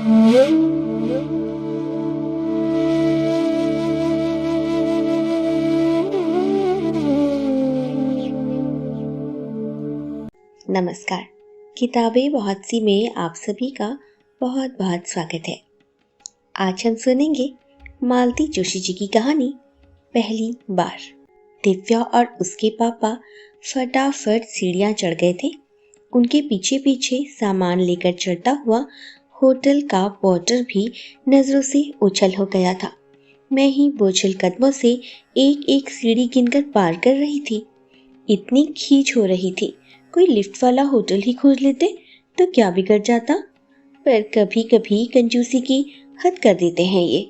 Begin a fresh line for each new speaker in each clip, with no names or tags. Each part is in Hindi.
नमस्कार। किताबें बहुत सी में आप सभी का बहुत बहुत स्वागत है। आज हम सुनेंगे मालती जोशी जी की कहानी पहली बार। दिव्या और उसके पापा फटाफट सीढ़ियां चढ़ गए थे। उनके पीछे पीछे सामान लेकर चढ़ता हुआ होटल का पोर्टर भी नजरों से ओझल हो गया था। मैं ही बोझल कदमों से एक एक सीढ़ी गिनकर पार कर रही थी। इतनी खींच हो रही थी, कोई लिफ्ट वाला होटल ही खोज लेते तो क्या बिगड़ जाता। पर कभी कभी कंजूसी की हद कर देते हैं ये।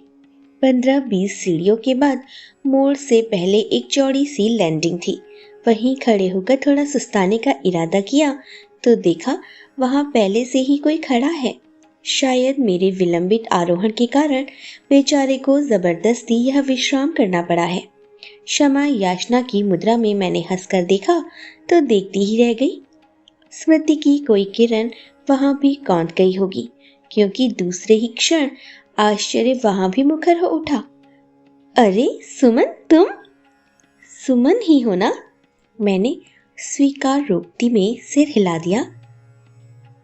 15-20 सीढ़ियों के बाद मोड़ से पहले एक चौड़ी सी लैंडिंग थी। वहीं खड़े होकर थोड़ा सुस्ताने का इरादा किया तो देखा वहां पहले से ही कोई खड़ा है। शायद मेरे विलंबित आरोहण के कारण बेचारे को जबरदस्ती यह विश्राम करना पड़ा है। क्षमा याचना की मुद्रा में मैंने हंसकर देखा तो देखती ही रह गई। स्मृति की कोई किरण वहां भी कौंध गई होगी, क्योंकि दूसरे ही क्षण आश्चर्य वहां भी मुखर हो उठा। अरे सुमन, तुम सुमन ही हो ना? मैंने स्वीकार रोकती में सिर हिला दिया।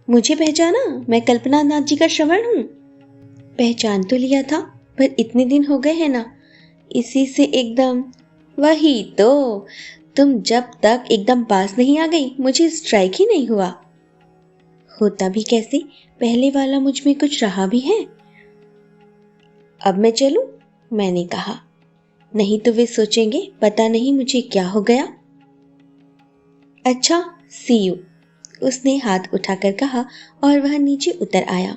मुझे पहचाना? मैं कल्पना नाथ जी का श्रवण हूँ। पहचान तो लिया था, पर इतने दिन हो गए हैं ना, इसी से एकदम। वही तो, तुम जब तक एकदम पास नहीं आ गई मुझे स्ट्राइक ही नहीं हुआ। होता भी कैसे, पहले वाला मुझ में कुछ रहा भी है। अब मैं चलूं? मैंने कहा। नहीं तो वे सोचेंगे पता नहीं मुझे क्या हो गया। अच्छा, सी यू, उसने हाथ उठाकर कहा और वह नीचे उतर आया।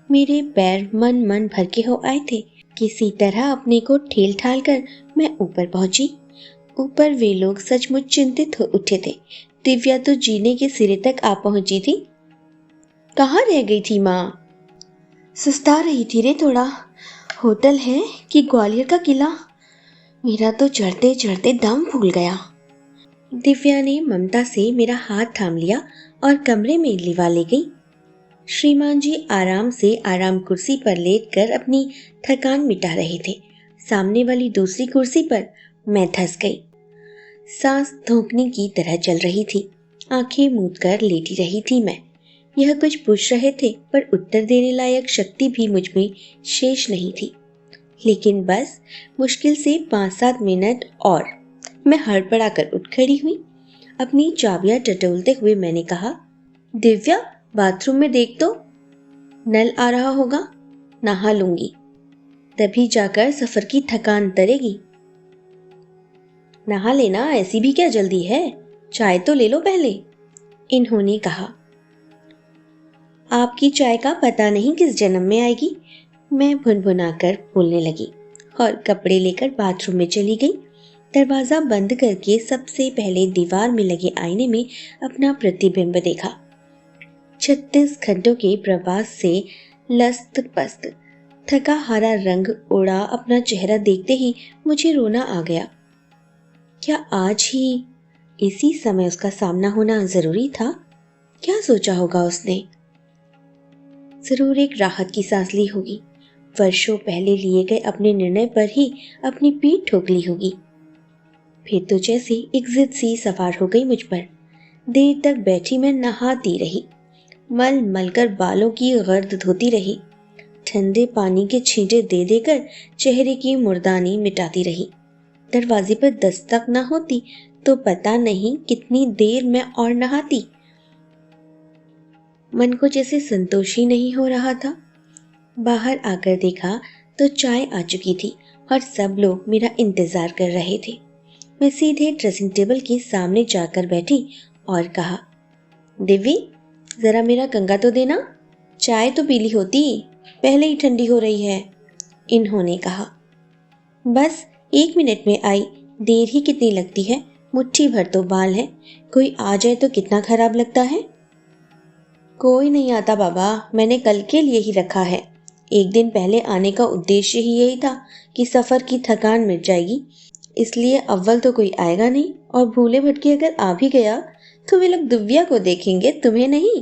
मेरे पैर मन मन भर के हो आए थे। किसी तरह अपने को ठेल ठाल कर मैं ऊपर पहुंची। ऊपर वे लोग सचमुच चिंतित हो उठे थे। दिव्या तो जीने के सिरे तक आ पहुंची थी। कहाँ रह गई थी माँ? सुस्ता रही थी रे थोड़ा। होटल है कि ग्वालियर का किला? मेरा तो चढ़ते चढ़ते दम फूल गया। दिव्या ने ममता से मेरा हाथ थाम लिया और कमरे में लिवा ले गई। श्रीमान जी आराम से आराम कुर्सी पर लेटकर अपनी थकान मिटा रहे थे। सामने वाली दूसरी कुर्सी पर मैं धंस गई। सांस धोखने की तरह चल रही थी। आंखें मूंद कर लेटी रही थी मैं। यह कुछ पूछ रहे थे, पर उत्तर देने लायक शक्ति भी मुझ में शेष नहीं थी। लेकिन बस मुश्किल से 5-7 मिनट और मैं हड़बड़ाकर उठ खड़ी हुई। अपनी चाबियां टटोलते हुए मैंने कहा, दिव्या, बाथरूम में देख तो, नल आ रहा होगा, नहा लूंगी, तभी जाकर सफर की थकान उतरेगी। नहा लेना, ऐसी भी क्या जल्दी है, चाय तो ले लो पहले, इन्होंने कहा। आपकी चाय का पता नहीं किस जन्म में आएगी, मैं भुनभुनाकर बोलने लगी और कपड़े लेकर बाथरूम में चली गई। दरवाजा बंद करके सबसे पहले दीवार में लगे आईने में अपना प्रतिबिंब देखा। 36 घंटों के प्रवास से लस्त पस्त थका हारा रंग उड़ा अपना चेहरा देखते ही मुझे रोना आ गया। क्या आज ही इसी समय उसका सामना होना जरूरी था? क्या सोचा होगा उसने? जरूर एक राहत की सांस ली होगी। वर्षों पहले लिए गए अपने निर्णय पर ही अपनी पीठ ठोक ली होगी। फिर तो जैसे एक जिद सी सवार हो गई मुझ पर। देर तक बैठी मैं नहाती रही, मल मल कर बालों की गर्द धोती रही, ठंडे पानी के छींटे दे देकर चेहरे की मुर्दानी मिटाती रही। दरवाजे पर दस्तक न होती तो पता नहीं कितनी देर मैं और नहाती। मन को जैसे संतोष ही नहीं हो रहा था। बाहर आकर देखा तो चाय आ चुकी थी और सब लोग मेरा इंतजार कर रहे थे। मैं सीधे ड्रेसिंग टेबल के सामने जाकर बैठी और कहा, दिव्य, जरा मेरा कंगा तो देना, चाय तो पीली होती, पहले ही ठंडी हो रही है, इन्होंने कहा। बस 1 मिनट में आई, देर ही कितनी लगती है, मुट्ठी भर तो बाल है, कोई आ जाए तो कितना खराब लगता है। कोई नहीं आता बाबा, मैंने कल के लिए ही रखा है। एक दिन पहले आने का उद्देश्य ही यही था कि सफर की थकान मिट जाएगी, इसलिए अव्वल तो कोई आएगा नहीं, और भूले भटके अगर आ भी गया तो वे लोग दिव्या को देखेंगे, तुम्हें नहीं।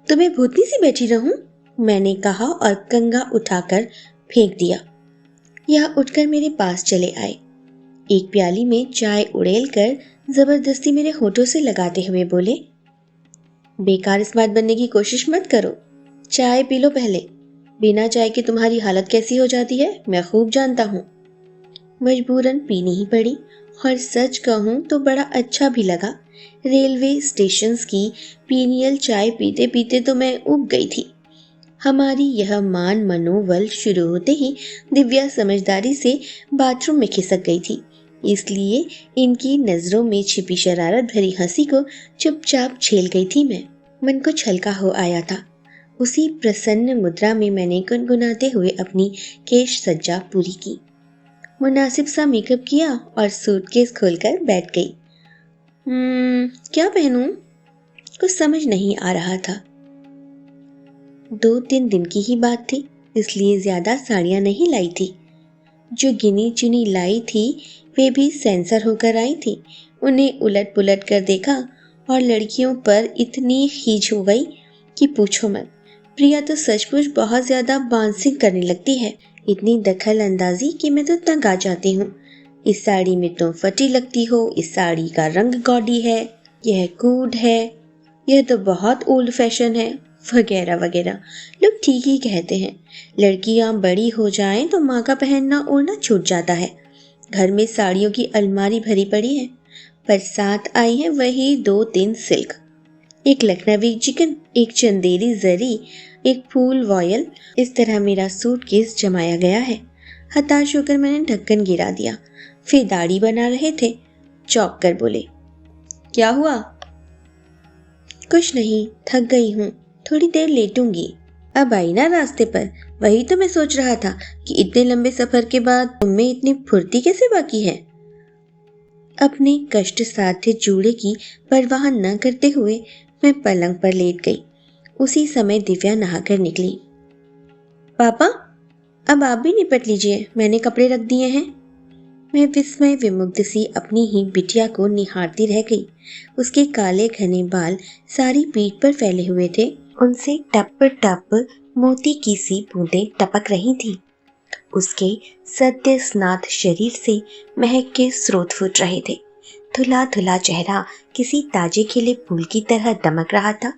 तुम्हें भूतनी सी बैठी रहूं? मैंने कहा और कंगा उठाकर फेंक दिया। यह उठकर मेरे पास चले आए। एक प्याली में चाय उड़ेल कर जबरदस्ती मेरे होठों से लगाते हुए बोले, बेकार स्मार्ट बनने की कोशिश मत करो, चाय पी लो पहले। बिना चाय के तुम्हारी हालत कैसी हो जाती है मैं खूब जानता हूँ। मजबूरन पीनी ही पड़ी और सच कहूँ तो बड़ा अच्छा भी लगा। रेलवे स्टेशंस की पीनियल चाय पीते पीते तो मैं उब गई थी। हमारी यह मान मनोबल शुरू होते ही दिव्या समझदारी से बाथरूम में खिसक गई थी, इसलिए इनकी नजरों में छिपी शरारत भरी हंसी को चुपचाप झेल गई थी मैं। मन कुछ हल्का हो आया था। उसी प्रसन्न मुद्रा में मैंने गुनगुनाते हुए अपनी केश सज्जा पूरी की, मुनासिब सा मेकअप किया और सूटकेस खोलकर बैठ गई। क्या पहनूं? कुछ समझ नहीं आ रहा था। 2-3 दिन की ही बात थी, इसलिए ज्यादा साड़ियां नहीं लाई थी। जो गिनी चुनी लाई थी वे भी सेंसर होकर आई थी। उन्हें उलट पुलट कर देखा और लड़कियों पर इतनी खींच हो गई कि पूछो मत। प्रिया तो सचमुच बहुत ज्यादा बांसिंग करने लगती है, इतनी दखल अंदाजी कि मैं तो तंग आ जाती हूँ। इस साड़ी में तुम फटी लगती हो, इस साड़ी का रंग गॉडी है, यह कूड है, यह तो बहुत ओल्ड फैशन है, वगैरह वगैरह। लोग ठीक ही कहते हैं, लड़कियां बड़ी हो जाएं तो माँ का पहनना ओढ़ना छूट जाता है। घर में साड़ियों की अलमारी भरी पड़ी है, पर साथ आई है वही 2-3 सिल्क, एक लखनवी चिकन, एक चंदेरी जरी, एक फूल वॉयल। इस तरह मेरा सूटकेस जमाया गया है। हताश होकर मैंने ढक्कन गिरा दिया। फिर दाढ़ी बना रहे थे, चौंक कर बोले, क्या हुआ? कुछ नहीं, थक गई हूँ, थोड़ी देर लेटूंगी। अब आई ना रास्ते पर, वही तो मैं सोच रहा था कि इतने लंबे सफर के बाद तुम में इतनी फुर्ती कैसे बाकी है। अपने कष्ट साध्य जूड़े की परवाह न करते हुए मैं पलंग पर लेट गई। उसी समय दिव्या नहाकर निकली। पापा, अब आप भी निपट लीजिए, मैंने कपड़े रख दिए हैं। मैं विस्मय विमुग्ध सी अपनी ही बिटिया को निहारती रह गई। उसके काले घने बाल सारी पीठ पर फैले हुए थे, उनसे टप टप मोती की सी बूंदें टपक रही थी। उसके सद्य स्नात शरीर से महक के स्रोत फूट रहे थे। धुला धुला चेहरा किसी ताजे खिले फूल की तरह दमक रहा था,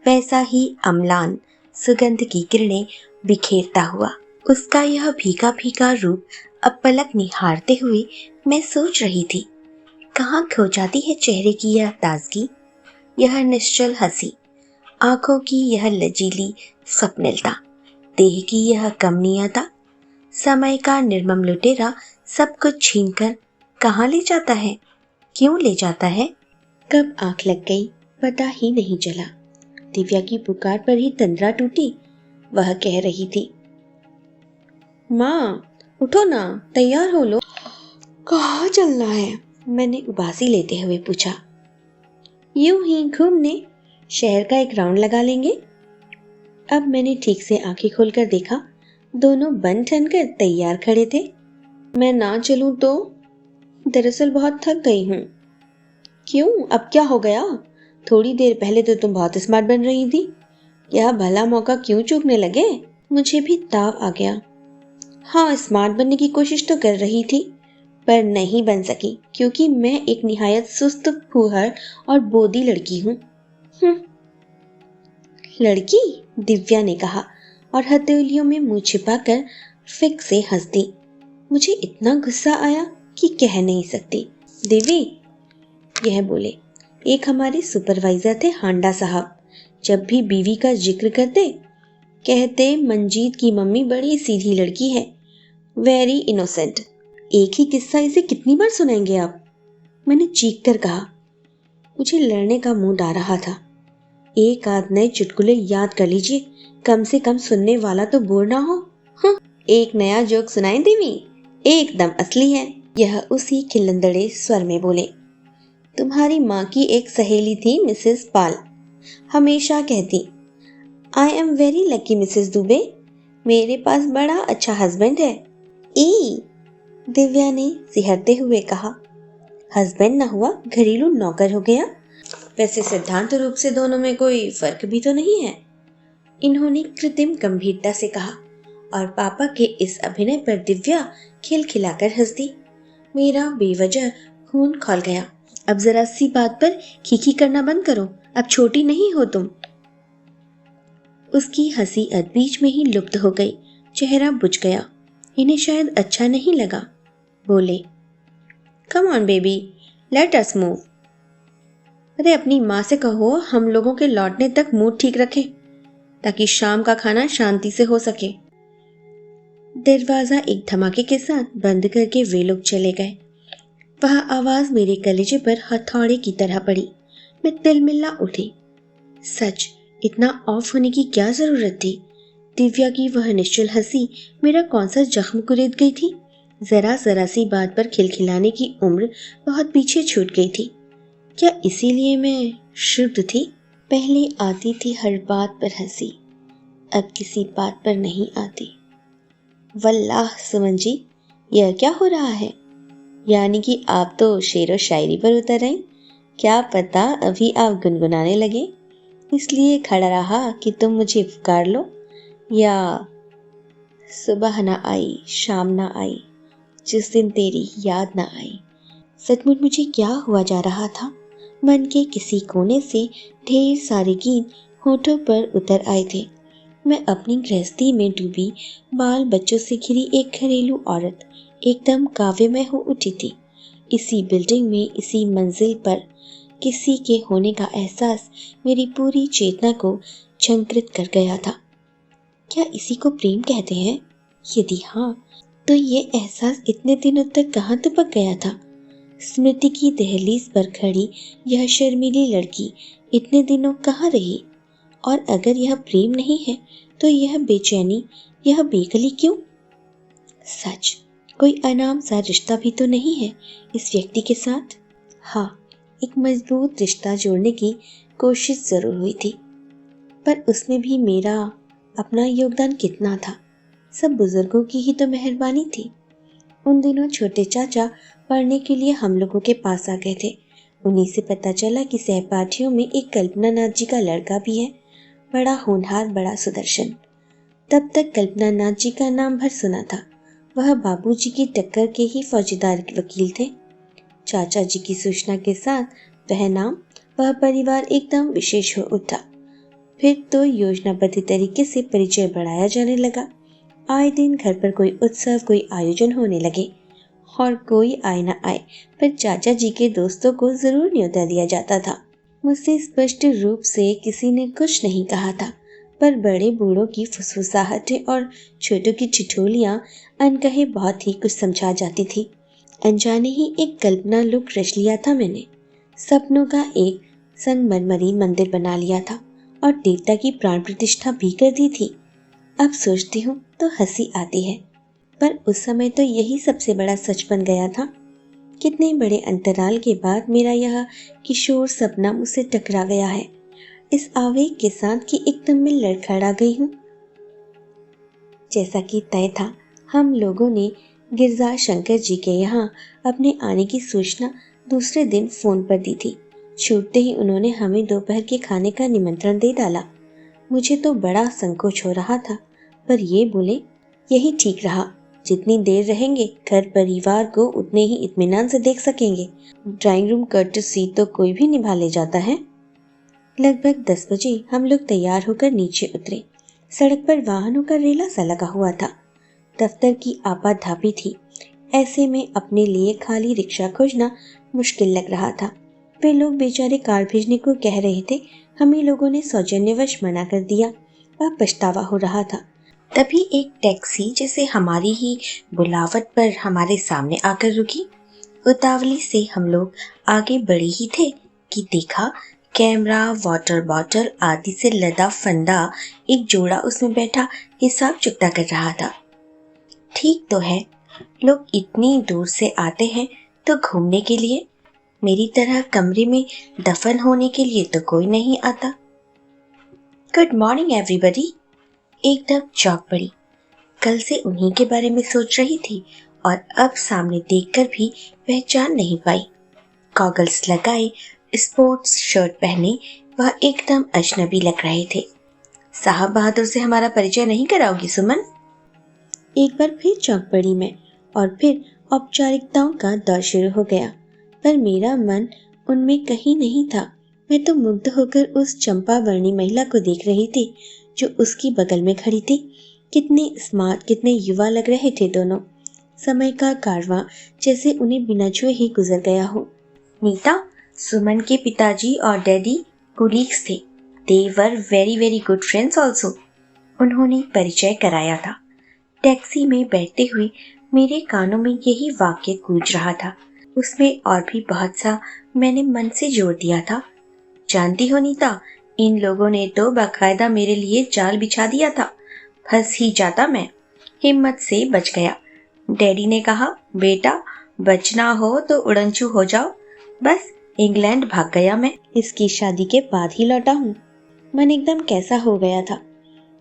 वैसा ही अम्लान सुगंध की किरणें बिखेरता हुआ। उसका यह भीगा भीगा रूप अब पलक निहारते हुए मैं सोच रही थी, कहाँ खो जाती है चेहरे की यह ताजगी, यह निश्चल हंसी, आंखों की यह लजीली स्वप्निलता, देह की यह कमनीयता। समय का निर्मम लुटेरा सब कुछ छीनकर कहाँ ले जाता है, क्यों ले जाता है? कब आंख लग गई पता ही नहीं चला। दिव्या की पुकार पर ही तंद्रा टूटी। वह कह रही थी, माँ उठो ना, तैयार हो लो। कहाँ चलना है? मैंने उबासी लेते हुए पूछा। यूं ही घूमने, शहर का एक राउंड लगा लेंगे। अब मैंने ठीक से आंखें खोलकर देखा, दोनों बन ठन कर तैयार खड़े थे। मैं ना चलूं तो? दरअसल बहुत थक गई हूँ। क्यों, अब क्या हो गया? थोड़ी देर पहले तो तुम बहुत स्मार्ट बन रही थी, यह भला मौका क्यों चूकने लगे? मुझे भी ताव आ गया। हाँ, स्मार्ट बनने की कोशिश तो कर रही थी, पर नहीं बन सकी क्योंकि मैं एक निहायत सुस्त, फूहड़ और बोदी लड़की हूँ। लड़की? दिव्या ने कहा और हथेलियों में मुंह छिपाकर फिक से हंस दी। मुझे इतना गुस्सा आया कि कह नहीं सकती। देवी, यह बोले। एक हमारे सुपरवाइजर थे हांडा साहब, जब भी बीवी का जिक्र करते कहते मंजीत की मम्मी बड़ी सीधी लड़की है, वेरी इनोसेंट। एक ही किस्सा इसे कितनी बार सुनाएंगे आप? मैंने चीख कर कहा। मुझे लड़ने का मूड आ रहा था। एक आध नए चुटकुले याद कर लीजिए, कम से कम सुनने वाला तो बोर ना हो। हाँ, एक नया जोक सुनाए देवी, एकदम असली है। यह उसी खिलंदड़े स्वर में बोले। तुम्हारी माँ की एक सहेली थी मिसेस पाल, हमेशा कहती, I am very lucky Mrs Dubey, मेरे पास बड़ा अच्छा हस्बैंड है। ई, दिव्या ने सिहरते हुए कहा। हस्बैंड न हुआ, घरेलू नौकर हो गया। वैसे सिद्धांत रूप से दोनों में कोई फर्क भी तो नहीं है। इन्होंने कृत्रिम गंभीरता से कहा और पापा के इस अभिनय पर दिव्या खिलखिलाकर हंस दी। मेरा बेवजह खून खौल गया। अब जरा सी बात पर खीखी करना बंद करो, अब छोटी नहीं हो तुम। उसकी हंसी बीच में ही लुप्त हो गई, चेहरा बुझ गया। इन्हें शायद अच्छा नहीं लगा। बोले, come on baby, let us move. अरे अपनी माँ से कहो हम लोगों के लौटने तक मूड ठीक रखे, ताकि शाम का खाना शांति से हो सके। दरवाजा एक धमाके के साथ बंद करके वे लोग चले गए। वह आवाज मेरे कलेजे पर हथौड़े की तरह पड़ी। मैं तिलमिला उठी। सच, इतना ऑफ होने की क्या जरूरत थी? दिव्या की वह निश्चल हंसी मेरा कौन सा जख्म कुरेद गई थी। जरा जरा सी बात पर खिलखिलाने की उम्र बहुत पीछे छूट गई थी। क्या इसीलिए मैं शुद्ध थी? पहले आती थी हर बात पर हंसी, अब किसी बात पर नहीं आती। वल्लाह सुमन जी, यह क्या हो रहा है? यानी कि आप तो शेर व शायरी पर उतर आए। क्या पता अभी आप गुनगुनाने लगे, इसलिए खड़ा रहा कि तुम मुझे पुकार लो। या सुबह ना आई, शाम ना आई, जिस दिन तेरी याद ना आई। सचमुच मुझे क्या हुआ जा रहा था? मन के किसी कोने से ढेर सारे गीत होठों पर उतर आए थे। मैं अपनी गृहस्थी में डूबी बाल बच्चों से घिरी एक घरेलू औरत एकदम काव्यमय हो उठी थी। इसी बिल्डिंग में, इसी मंजिल पर किसी के होने का एहसास मेरी पूरी चेतना को झंकृत कर गया था। क्या इसी को प्रेम कहते हैं? यदि हाँ, तो ये एहसास इतने दिनों तक कहाँ दुबक गया था? स्मृति की दहलीज पर खड़ी यह शर्मीली लड़की इतने दिनों कहाँ रही? और अगर यह प्रेम नहीं है तो यह बेचैनी, यह बेकली क्यों? सच, कोई अनाम सा रिश्ता भी तो नहीं है इस व्यक्ति के साथ? हाँ, एक मजबूत रिश्ता जोड़ने की कोशिश जरूर हुई थी, पर उसमें भी मेरा अपना योगदान कितना था? सब बुजुर्गों की ही तो मेहरबानी थी। उन दिनों छोटे चाचा पढ़ने के लिए हम लोगों के पास आ गए थे। उन्हीं से पता चला कि सहपाठियों में एक कल्पना नाथ जी का लड़का भी है, बड़ा होनहार, बड़ा सुदर्शन। तब तक कल्पना नाथ जी का नाम भर सुना था। वह बाबूजी की टक्कर के ही फौजदार वकील थे। चाचा जी की सूचना के साथ वह नाम, वह परिवार एकदम विशेष हो उठा। फिर तो योजनाबद्ध तरीके से परिचय बढ़ाया जाने लगा। आए दिन घर पर कोई उत्सव, कोई आयोजन होने लगे, और कोई आए न आए पर चाचा जी के दोस्तों को जरूर न्योता दिया जाता था। मुझसे स्पष्ट रूप से किसी ने कुछ नहीं कहा था, पर बड़े बूढ़ों की फुसफुसाहटें और छोटों की ठिठोलियां अनकहे बहुत ही कुछ समझा जाती थी। अनजाने ही एक कल्पना लुक रच लिया था मैंने। सपनों का एक संगमरमरी मंदिर बना लिया था और देवता की प्राण प्रतिष्ठा भी कर दी थी। अब सोचती हूँ तो हंसी आती है, पर उस समय तो यही सबसे बड़ा सच बन गया था। कितने बड़े अंतराल के बाद मेरा यह किशोर सपना मुझसे टकरा गया है, इस आवेग के साथ कि एकदम मैं लड़खड़ा गई हूँ। जैसा कि तय था, हम लोगों ने गिरजा शंकर जी के यहाँ अपने आने की सूचना दूसरे दिन फोन पर दी थी। छूटते ही उन्होंने हमें दोपहर के खाने का निमंत्रण दे डाला। मुझे तो बड़ा संकोच हो रहा था, पर ये बोले, यही ठीक रहा। जितनी देर रहेंगे घर परिवार को उतने ही इत्मीनान से देख सकेंगे। ड्राइंग रूम कर्टसी तो कोई भी निभा ले जाता है। लगभग 10 बजे हम लोग तैयार होकर नीचे उतरे। सड़क पर वाहनों का रेला सा लगा हुआ था। दफ्तर की आपाधापी थी। ऐसे में अपने लिए खाली रिक्शा खोजना मुश्किल लग रहा था। वे लोग बेचारे कार भेजने को कह रहे थे, हमें लोगों ने सौजन्यवश मना कर दिया। वह पछतावा हो रहा था। तभी एक टैक्सी जैसे हमारी ही बुलावट पर हमारे सामने आकर रुकी। उतावली से हम लोग आगे बढ़े ही थे कि देखा, कैमरा, वाटर बॉटल आदि से लदा फंदा एक जोड़ा उसमें बैठा हिसाब चुकता कर रहा था। ठीक तो है, लोग इतनी दूर से आते हैं तो घूमने के लिए, मेरी तरह कमरे में दफन होने के लिए तो कोई नहीं आता। Good morning everybody. एकदम चौंक पड़ी। कल से उन्हीं के बारे में सोच रही थी और अब सामने देखकर भी पहचान नहीं पाई। गॉगल्स लगाए, स्पोर्ट्स शर्ट पहने वह एकदम अजनबी लग रहे थे। साहब बहादुर से हमारा परिचय नहीं कराओगी सुमन? एक बार फिर चौंक पड़ी मैं और फिर औपचारिकताओं का दौर शुरू हो गया, पर मेरा मन उनमें कहीं नहीं था। मैं तो मुग्ध होकर उस चंपा वर्णी महिला को देख रही थी जो उसकी बगल में खड़ी थी। कितने स्मार्ट, कितने युवा लग रहे थे दोनों। समय का कारवां जैसे उन्हें बिना छुए ही गुजर गया हो। नीता, सुमन के पिताजी और डैडी कोलीग्स थे। They were very very good friends also. उन्होंने परिचय कराया था। टैक्सी में बैठते हुए मेरे कानों में यही वाक्य गूंज रहा था। उसमें और भी बहुत सा मैंने मन से जोड़ दिया था। जानती हो नीता, इन लोगों ने तो बाकायदा मेरे लिए जाल बिछा दिया था। फंस ही जाता मैं। हिम्मत से बच गया। डैडी ने कहा, बेटा बचना हो तो उड़नछू हो जाओ। बस इंग्लैंड भाग गया मैं। इसकी शादी के बाद ही लौटा हूँ। मन एकदम कैसा हो गया था,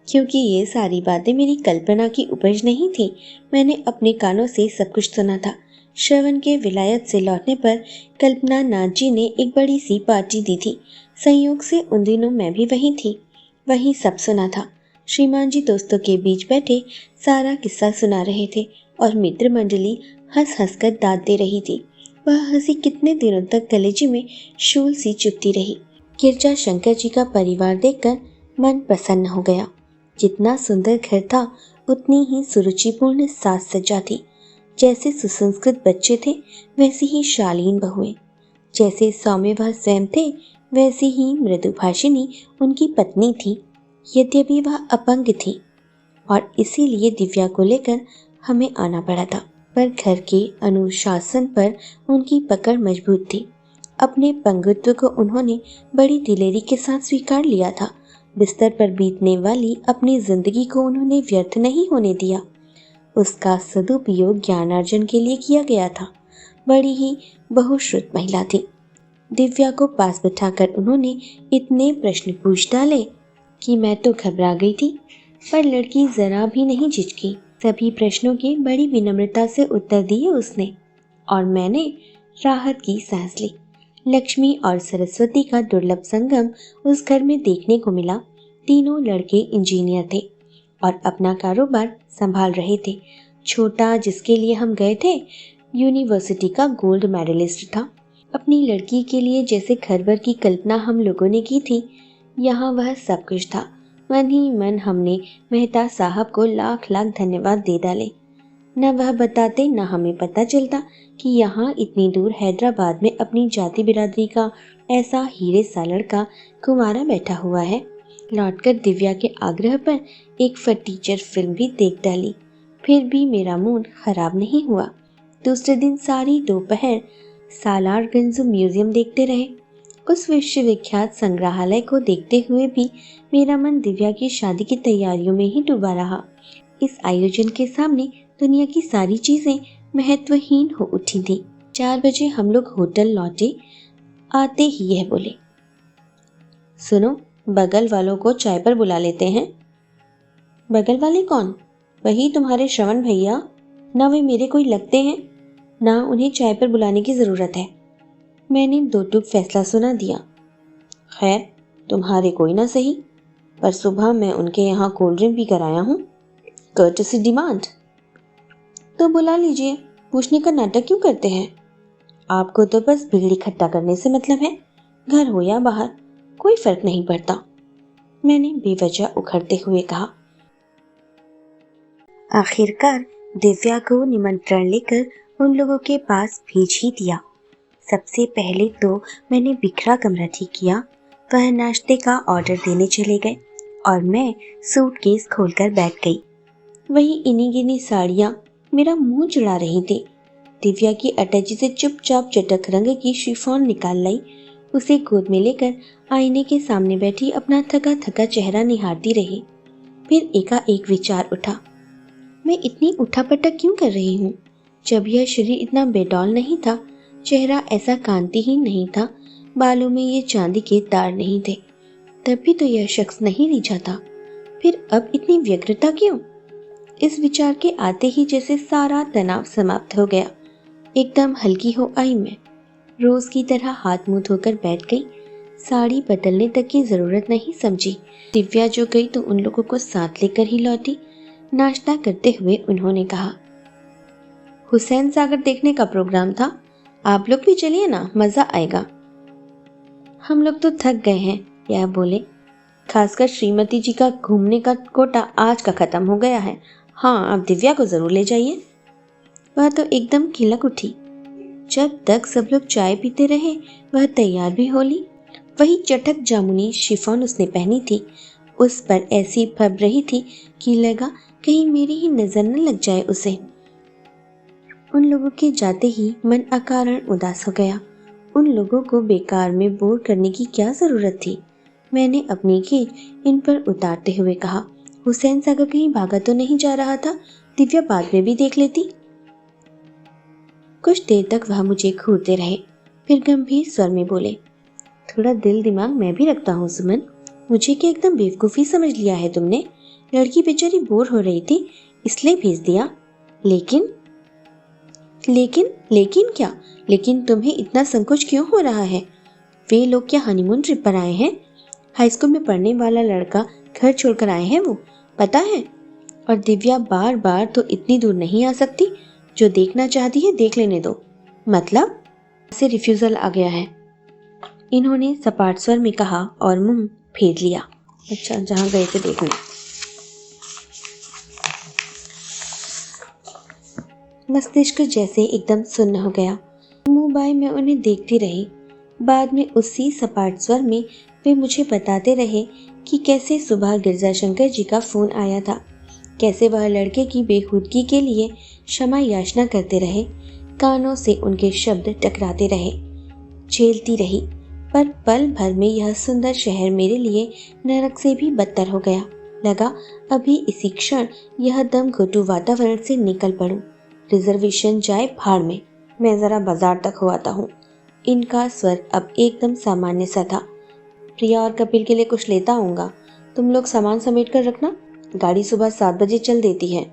क्योंकि ये सारी बातें मेरी कल्पना की उपज नहीं थी। मैंने अपने कानों से सब कुछ सुना था। श्रवण के विलायत से लौटने पर कल्पना नाथ जी ने एक बड़ी सी पार्टी दी थी। संयोग से उन दिनों मैं भी वहीं थी। वहीं सब सुना था। श्रीमान जी दोस्तों के बीच बैठे सारा किस्सा सुना रहे थे और मित्र मंडली हंस हंस कर दाद दे रही थी। वह हंसी कितने दिनों तक कलेजे में शूल सी चुभती रही। गिरजा शंकर जी का परिवार देखकर मन प्रसन्न हो गया। जितना सुंदर घर था उतनी ही सुरुचिपूर्ण साज सज्जा थी। जैसे सुसंस्कृत बच्चे थे वैसी ही शालीन बहुएं। जैसे सौम्य वह स्वयं थे वैसी ही मृदुभाषिनी उनकी पत्नी थी। यद्यपि वह अपंग थी और इसीलिए दिव्या को लेकर हमें आना पड़ा था, पर घर के अनुशासन पर उनकी पकड़ मजबूत थी। अपने पंगुत्व को उन्होंने बड़ी दिलेरी के साथ स्वीकार लिया था। बिस्तर पर बीतने वाली अपनी जिंदगी को उन्होंने व्यर्थ नहीं होने दिया। उसका सदुपयोग ज्ञानार्जन के लिए किया गया था। बड़ी ही बहुश्रुत महिला थी। दिव्या को पास बिठाकर उन्होंने इतने प्रश्न पूछ डाले कि मैं तो घबरा गई थी, पर लड़की जरा भी नहीं झिझकी। सभी प्रश्नों के बड़ी विनम्रता से उत्तर दिए उसने और मैंने राहत की सांस ली। लक्ष्मी और सरस्वती का दुर्लभ संगम उस घर में देखने को मिला। तीनों लड़के इंजीनियर थे और अपना कारोबार संभाल रहे थे। छोटा, जिसके लिए हम गए थे, यूनिवर्सिटी का गोल्ड मेडलिस्ट था। अपनी लड़की के लिए जैसे घर भर की कल्पना हम लोगों ने की थी, यहाँ वह सब कुछ था। मन ही मन हमने मेहता साहब को लाख लाख धन्यवाद दे डाले। न वह बताते न हमें पता चलता कि यहाँ इतनी दूर हैदराबाद में अपनी जाति बिरादरी का ऐसा हीरे सा लड़का कुंवारा बैठा हुआ है। लौटकर दिव्या के आग्रह पर एक फटीचर फिल्म भी देख डाली। फिर भी मेरा मूड खराब नहीं हुआ। दूसरे दिन सारी दोपहर सालारगंज म्यूजियम देखते रहे। उस विश्वविख्यात संग्रहालय को देखते हुए भी मेरा मन दिव्या की शादी की तैयारियों में ही डूबा रहा। इस आयोजन के सामने दुनिया की सारी चीजें महत्वहीन हो उठी थी। 4 बजे हम लोग होटल लौटे। आते ही यह बोले, सुनो, बगल वालों को चाय पर बुला लेते हैं। बगल वाले कौन? वही तुम्हारे श्रवण भैया। ना वे मेरे कोई लगते हैं, ना उन्हें चाय पर बुलाने की जरूरत है। मैंने दो टूक फैसला सुना दिया। खैर, तुम्हारे कोई ना सही, पर सुबह मैं उनके यहाँ कोल्ड ड्रिंक भी कराया हूँ। Courtesy demand. तो बुला लीजिए, पूछने का नाटक क्यों करते हैं? आपको तो बस भीड़ इकट्ठा करने से मतलब है। घर हो या बाहर, कोई फर्क नहीं पड़ता, मैंने बेवजह उखड़ते हुए कहा। आखिरकार दिव्या को निमंत्रण लेकर उन लोगों के पास भेज ही दिया। सबसे पहले तो मैंने बिखरा कमरा ठीक किया। वह नाश्ते का ऑर्डर देने चले गए और मैं सूटकेस खोलकर बैठ गई। वही इन्हीं गिनी साड़ियाँ मेरा मुंह चढ़ा रही थी। दिव्या की अटैची से चुपचाप चटक रंग की शिफॉन निकाल लाई। उसे गोद में लेकर आईने के सामने बैठी अपना थका थका चेहरा निहारती रही। फिर एकाएक विचार उठा, मैं इतनी उठापटक क्यों कर रही हूँ? जब यह शरीर इतना बेडौल नहीं था, चेहरा ऐसा कांतिहीन नहीं था, बालों में ये चांदी के तार नहीं थे, तब भी तो यह शख्स नहीं रिझा था। फिर अब इतनी व्यग्रता क्यों? इस विचार के आते ही जैसे सारा तनाव समाप्त हो गया। एकदम हल्की हो आई मैं। रोज की तरह हाथ मुंह धोकर बैठ गई। साड़ी बदलने तक की जरूरत नहीं समझी। दिव्या जो गई तो उन लोगों को साथ लेकर ही लौटी। नाश्ता करते हुए उन्होंने कहा, हुसैन सागर देखने का प्रोग्राम था, आप लोग भी चलिए ना, मजा आएगा। हम लोग तो थक गए हैं, यह बोले। खासकर श्रीमती जी का घूमने का कोटा आज का खत्म हो गया है। हाँ, आप दिव्या को जरूर ले जाइए। वह तो एकदम खिलक उठी। जब तक सब लोग चाय पीते रहे वह तैयार भी हो ली। वही चटक जामुनी शिफॉन उसने पहनी थी, उस पर ऐसी फब रही थी कि लगा कहीं मेरी ही नजर न लग जाए उसे। उन लोगों के जाते ही मन अकारण उदास हो गया। उन लोगों को बेकार में बोर करने की क्या जरूरत थी। मैंने अपनी खींच इन पर उतारते हुए कहा, हुसैन सागर कहीं भागा तो नहीं जा रहा था? दिव्या बाद में भी देख लेती। कुछ देर तक वह मुझे घूरते रहे, फिर गंभीर स्वर में बोले, थोड़ा दिल दिमाग मैं भी रखता हूँ सुमन। मुझे क्या एकदम बेवकूफ़ी समझ लिया है तुमने? लड़की बेचारी बोर हो रही थी इसलिए भेज दिया। लेकिन लेकिन क्या? लेकिन तुम्हें इतना संकोच क्यों हो रहा है? वे लोग क्या हनीमून ट्रिप पर आए हैं? हाई स्कूल में पढ़ने वाला लड़का घर छोड़कर आए हैं वो, पता है? और दिव्या बार बार तो इतनी दूर नहीं आ सकती। जो देखना चाहती है देख लेने दो। मतलब से रिफ्यूजल आ गया है, इन्होंने सपाट स्वर में कहा और मुंह फेर लिया। अच्छा, जहां गए थे देखने। मस्तिष्क जैसे एकदम सुन्न हो गया। मुंह बाय मैं उन्हें देखती रही। बाद में उसी सपाट स्वर में वे मुझे बताते रहे कि कैसे सुबह गिरजाशंकर जी का फोन आया था, कैसे वह लड़के की बेखुदगी के लिए क्षमा याचना करते रहे। कानों से उनके शब्द टकराते रहे। झेलती रही, पर पल भर में यह सुंदर शहर मेरे लिए नरक से भी बदतर हो गया। लगा अभी इसी क्षण यह दम घुटू वातावरण से निकल पड़ूं। रिजर्वेशन जाए भाड़ में, मैं जरा बाजार तक हो आता हूँ। इनका स्वर अब एकदम सामान्य सा था। प्रिया और कपिल के लिए कुछ लेता आऊंगा, तुम लोग सामान समेट कर रखना, गाड़ी सुबह 7 बजे चल देती है।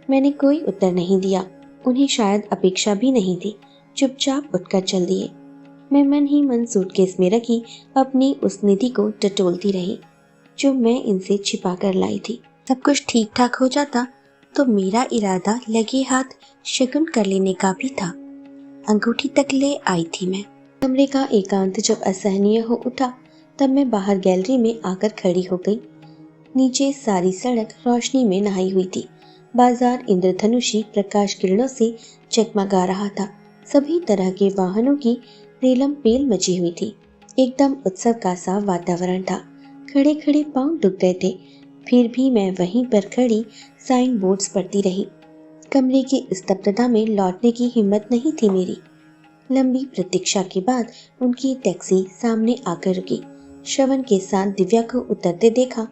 मैंने कोई उत्तर नहीं दिया, उन्हें शायद अपेक्षा भी नहीं थी। चुपचाप उठकर चल दिए। मैं मन ही मन सूटकेस में रखी अपनी उस निधि को टटोलती रही जो मैं इनसे छिपा कर लाई थी। सब कुछ ठीक ठाक हो जाता तो मेरा इरादा लगे हाथ शगुन कर लेने का भी था। अंगूठी तक ले आई थी मैं। कमरे का एकांत जब असहनीय हो उठा तब मैं बाहर गैलरी में आकर खड़ी हो गई। नीचे सारी सड़क रोशनी में नहाई हुई थी। बाजार इंद्रधनुषी प्रकाश किरणों से जगमगा रहा था। सभी तरह के वाहनों की रेलम पेल मची हुई थी। एकदम उत्सव का सा वातावरण था। खड़े खड़े पांव दुख गए थे, फिर भी मैं वहीं पर खड़ी साइन बोर्ड्स पढ़ती रही। कमरे की स्तब्धता में लौटने की हिम्मत नहीं थी मेरी। लंबी प्रतीक्षा के बाद उनकी टैक्सी सामने आकर रुकी। श्रवण के साथ दिव्या को उतरते देखा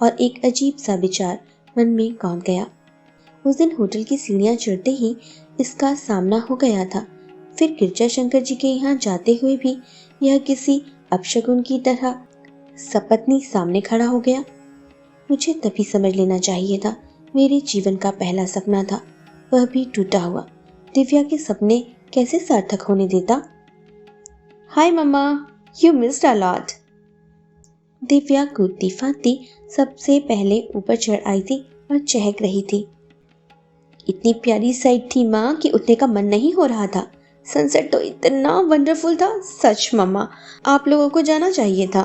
और एक अजीब सा विचार मन में कौंध गया। उस दिन होटल की सीढ़ियां चढ़ते ही इसका सामना हो गया था। फिर गिरजाशंकर जी के यहाँ जाते हुए भी यह किसी अपशगुन की तरह सपत्नी सामने खड़ा हो गया। मुझे तभी समझ लेना चाहिए था। मेरे जीवन का पहला सपना था, वह भी टूटा हुआ। दिव्या के सपने कैसे सार्थक होने देता। Hi mama, you missed a lot. Divya कूदती फांदती सबसे पहले ऊपर चढ़ आई थी और चहक रही थी। इतनी प्यारी साइट थी माँ कि उठने का मन नहीं हो रहा था। सनसेट तो इतना वंडरफुल था, सच मम्मा आप लोगों को जाना चाहिए था।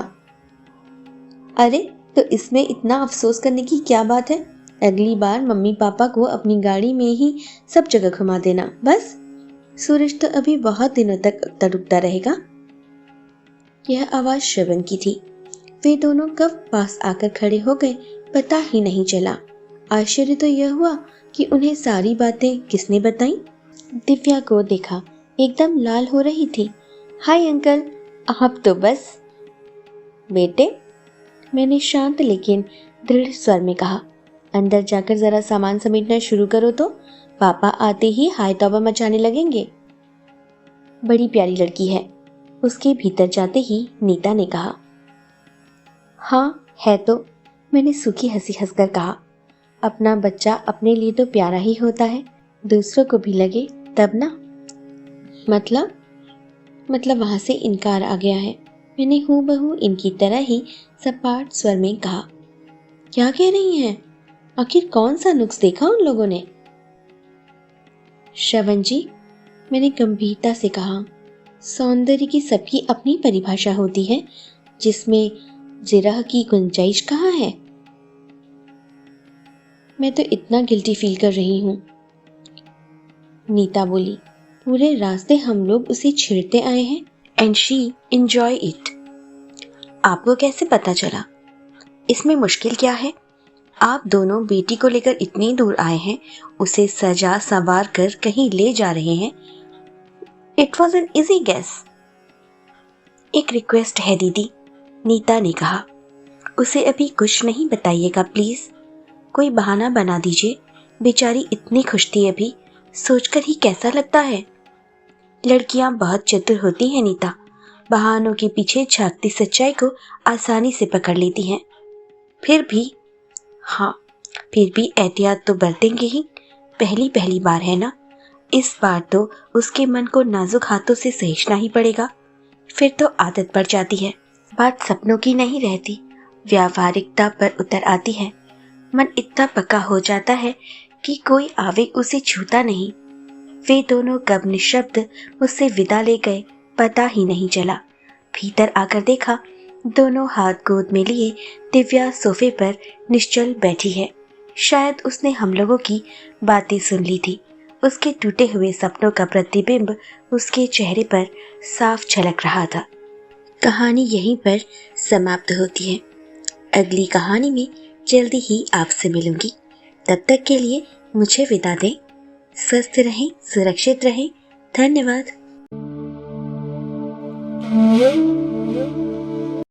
अरे तो इसमें इतना अफसोस करने की क्या बात है? अगली बार मम्मी पापा को अपनी गाड़ी में ही सब जगह घुमा देना बस। सूरज तो अभी बहुत दिनों तक उगता डूबता रहेगा। यह आवाज श्रवण की थी। वे दोनों कब पास आकर खड़े हो गए पता ही नहीं चला। आश्चर्य तो यह हुआ कि उन्हें सारी बातें किसने बताई। दिव्या को देखा, एकदम लाल हो रही थी। हाय अंकल, आप तो बस। बेटे, मैंने शांत लेकिन दृढ़ स्वर में कहा, अंदर जाकर जरा सामान समेटना शुरू करो तो पापा आते ही हाय तौबा मचाने लगेंगे। बड़ी प्यारी लड़की है, उसके भीतर जाते ही नीता ने कहा। हाँ है तो, मैंने सूखी हंसी हंसकर कहा। अपना बच्चा अपने लिए तो प्यारा ही होता है, दूसरों को भी लगे तब ना। मतलब वहां से इनकार आ गया है। मैंने हूबहू इनकी तरह ही सपाट स्वर में कहा। क्या कह रही हैं? आखिर कौन सा नुक्स देखा उन लोगों ने? श्रवण जी, मैंने गंभीरता से कहा, सौंदर्य की सबकी अपनी परिभाषा होती है, जिसमें जिरह की गुंजाइश कहाँ है? मैं तो इतना गिल्टी फील कर रही हूँ, नीता बोली। पूरे रास्ते हम लोग उसे छेड़ते आए हैं एंड शी एंजॉय इट। आपको कैसे पता चला? इसमें मुश्किल क्या है? आप दोनों बेटी को लेकर इतनी दूर आए हैं, उसे सजा संवार कर कहीं ले जा रहे हैं। It was an easy guess. एक रिक्वेस्ट है दीदी, नीता ने कहा। उसे अभी कुछ नहीं बताइएगा प्लीज। कोई बहाना बना दीजिए। बेचारी इतनी खुश थी अभी, सोचकर ही कैसा लगता है। लड़कियां बहुत चतुर होती हैं नीता, बहानों के पीछे झांकती सच्चाई को आसानी से पकड़ लेती हैं। फिर भी एहतियात तो बरतेंगे ही। पहली पहली बार है ना, इस बार तो उसके मन को नाजुक हाथों से सहेजना ही पड़ेगा, फिर तो आदत पड़ जाती है। बात सपनों की नहीं रहती, व्यावहारिकता पर उतर आती है। मन इतना पक्का हो जाता है कि कोई आवेग उसे छूता नहीं। वे दोनों कब निशब्द उससे विदा ले गए, पता ही नहीं चला। भीतर आकर देखा, दोनों हाथ गोद में लिए दिव्या सोफे पर निश्चल बैठी है। शायद उसने हम लोगों की बातें सुन ली थी। उसके टूटे हुए सपनों का प्रतिबिंब उसके चेहरे पर साफ झलक रहा था। कहानी यहीं पर समाप्त होती है। अगली कहानी में जल्दी ही आपसे मिलूंगी। तब तक के लिए मुझे विदा दें। स्वस्थ रहें, सुरक्षित रहें। धन्यवाद।